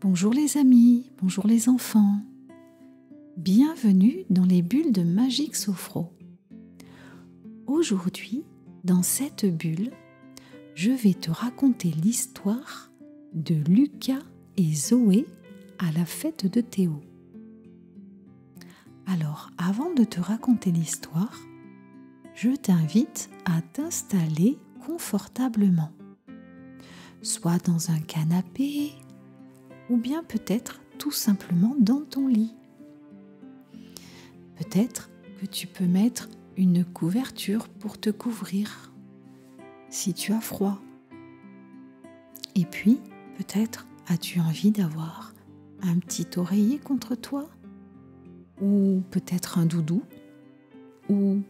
Bonjour les amis, bonjour les enfants. Bienvenue dans les bulles de Magique Sophro. Aujourd'hui, dans cette bulle, je vais te raconter l'histoire de Lucas et Zoé à la fête de Théo. Alors, avant de te raconter l'histoire, je t'invite à t'installer confortablement, soit dans un canapé, ou bien peut-être tout simplement dans ton lit. Peut-être que tu peux mettre une couverture pour te couvrir si tu as froid. Et puis, peut-être as-tu envie d'avoir un petit oreiller contre toi, ou peut-être un doudou, ou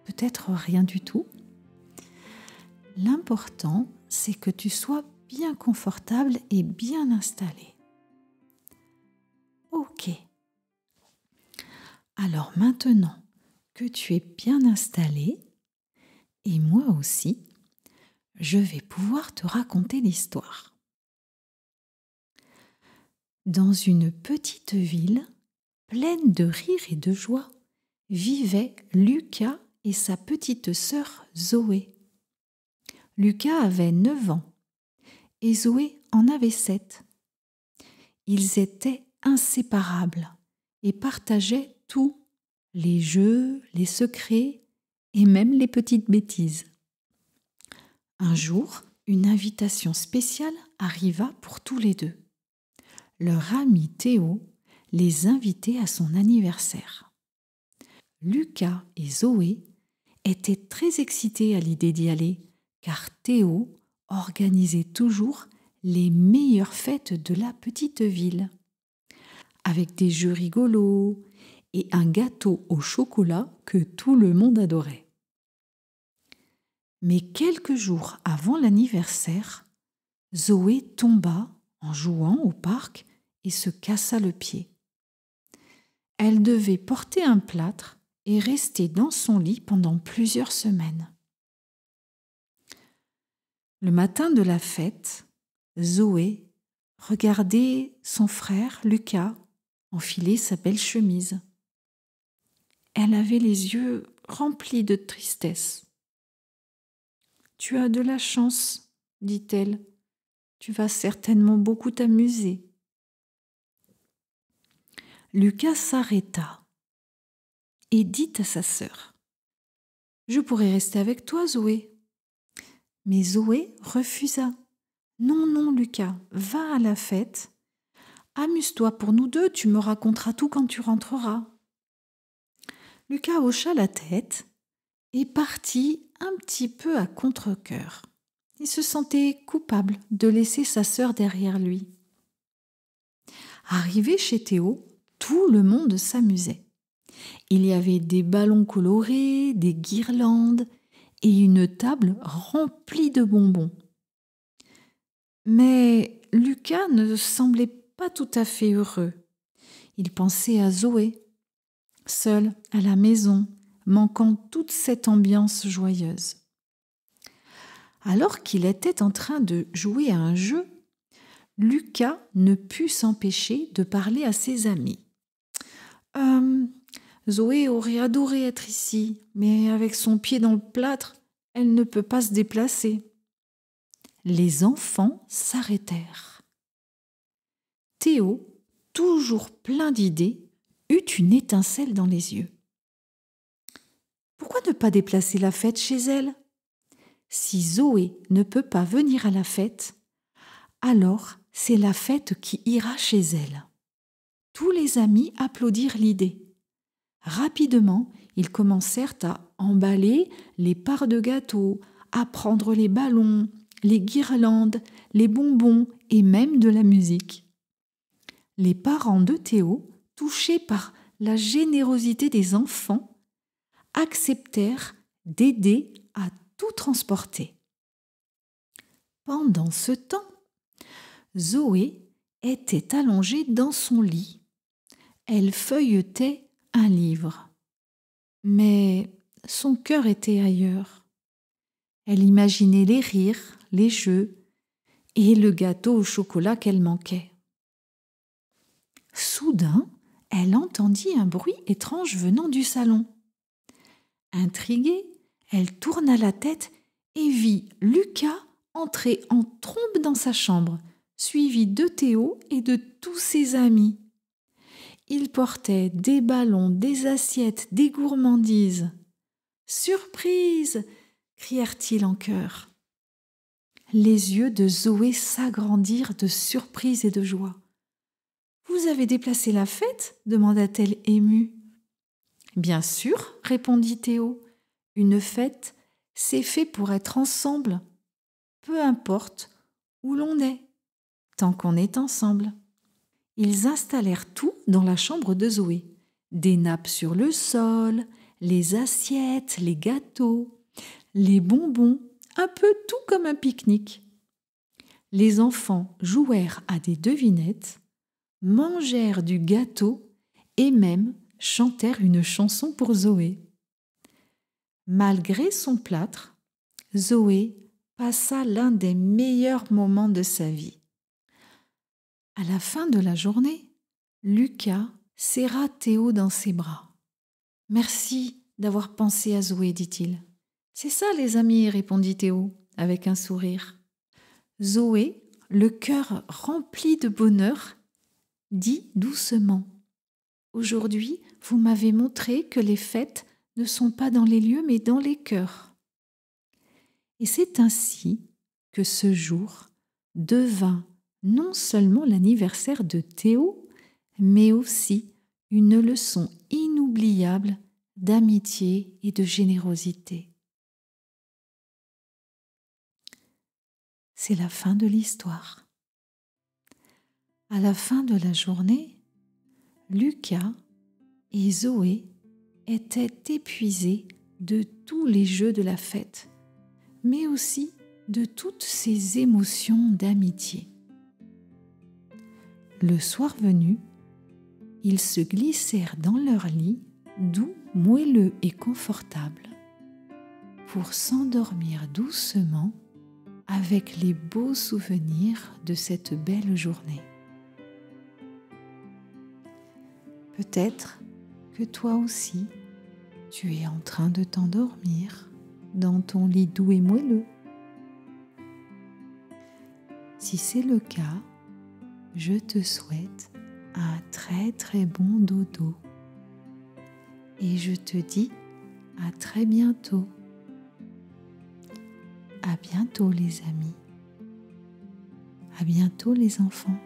peut-être rien du tout. L'important, c'est que tu sois bien confortable et bien installé. Ok. Alors maintenant que tu es bien installé, et moi aussi, je vais pouvoir te raconter l'histoire. Dans une petite ville, pleine de rire et de joie, vivaient Lucas et sa petite sœur Zoé. Lucas avait 9 ans et Zoé en avait 7. Ils étaient inséparables et partageaient tout, les jeux, les secrets et même les petites bêtises. Un jour, une invitation spéciale arriva pour tous les deux. Leur ami Théo les invitait à son anniversaire. Lucas et Zoé étaient très excités à l'idée d'y aller, car Théo organisait toujours les meilleures fêtes de la petite ville, avec des jeux rigolos et un gâteau au chocolat que tout le monde adorait. Mais quelques jours avant l'anniversaire, Zoé tomba en jouant au parc et se cassa le pied. Elle devait porter un plâtre et rester dans son lit pendant plusieurs semaines. Le matin de la fête, Zoé regardait son frère Lucas enfiler sa belle chemise. Elle avait les yeux remplis de tristesse. « Tu as de la chance, dit-elle. Tu vas certainement beaucoup t'amuser. » Lucas s'arrêta et dit à sa sœur : « Je pourrais rester avec toi, Zoé. » Mais Zoé refusa. « Non, non, Lucas, va à la fête. Amuse-toi pour nous deux, tu me raconteras tout quand tu rentreras. » Lucas hocha la tête et partit un petit peu à contre-cœur. Il se sentait coupable de laisser sa sœur derrière lui. Arrivé chez Théo, tout le monde s'amusait. Il y avait des ballons colorés, des guirlandes et une table remplie de bonbons. Mais Lucas ne semblait pas tout à fait heureux. Il pensait à Zoé, seule à la maison, manquant toute cette ambiance joyeuse. Alors qu'il était en train de jouer à un jeu, Lucas ne put s'empêcher de parler à ses amis. Zoé aurait adoré être ici, mais avec son pied dans le plâtre, elle ne peut pas se déplacer. » Les enfants s'arrêtèrent. Théo, toujours plein d'idées, eut une étincelle dans les yeux. Pourquoi ne pas déplacer la fête chez elle ? Si Zoé ne peut pas venir à la fête, alors c'est la fête qui ira chez elle. Tous les amis applaudirent l'idée. Rapidement, ils commencèrent à emballer les parts de gâteau, à prendre les ballons, les guirlandes, les bonbons et même de la musique. Les parents de Théo, touchés par la générosité des enfants, acceptèrent d'aider à tout transporter. Pendant ce temps, Zoé était allongée dans son lit. Elle feuilletait un livre. Mais son cœur était ailleurs. Elle imaginait les rires, les jeux et le gâteau au chocolat qu'elle manquait. Soudain, elle entendit un bruit étrange venant du salon. Intriguée, elle tourna la tête et vit Lucas entrer en trombe dans sa chambre, suivi de Théo et de tous ses amis. Il portait des ballons, des assiettes, des gourmandises. « Surprise !» crièrent-ils en chœur. Les yeux de Zoé s'agrandirent de surprise et de joie. « Vous avez déplacé la fête ?» demanda-t-elle émue. « Bien sûr, répondit Théo. Une fête, c'est fait pour être ensemble, peu importe où l'on est, tant qu'on est ensemble. » Ils installèrent tout dans la chambre de Zoé. Des nappes sur le sol, les assiettes, les gâteaux, les bonbons, un peu tout comme un pique-nique. Les enfants jouèrent à des devinettes, mangèrent du gâteau et même chantèrent une chanson pour Zoé. Malgré son plâtre, Zoé passa l'un des meilleurs moments de sa vie. À la fin de la journée, Lucas serra Théo dans ses bras. « Merci d'avoir pensé à Zoé, dit-il. »« C'est ça, les amis, répondit Théo avec un sourire. Zoé, le cœur rempli de bonheur, dit doucement : « Aujourd'hui, vous m'avez montré que les fêtes ne sont pas dans les lieux mais dans les cœurs. » Et c'est ainsi que ce jour devint non seulement l'anniversaire de Théo, mais aussi une leçon inoubliable d'amitié et de générosité. C'est la fin de l'histoire. À la fin de la journée, Lucas et Zoé étaient épuisés de tous les jeux de la fête, mais aussi de toutes ces émotions d'amitié. Le soir venu, ils se glissèrent dans leur lit, doux, moelleux et confortable, pour s'endormir doucement avec les beaux souvenirs de cette belle journée. Peut-être que toi aussi, tu es en train de t'endormir dans ton lit doux et moelleux. Si c'est le cas, je te souhaite un très très bon dodo. Et je te dis à très bientôt. À bientôt les amis. À bientôt les enfants.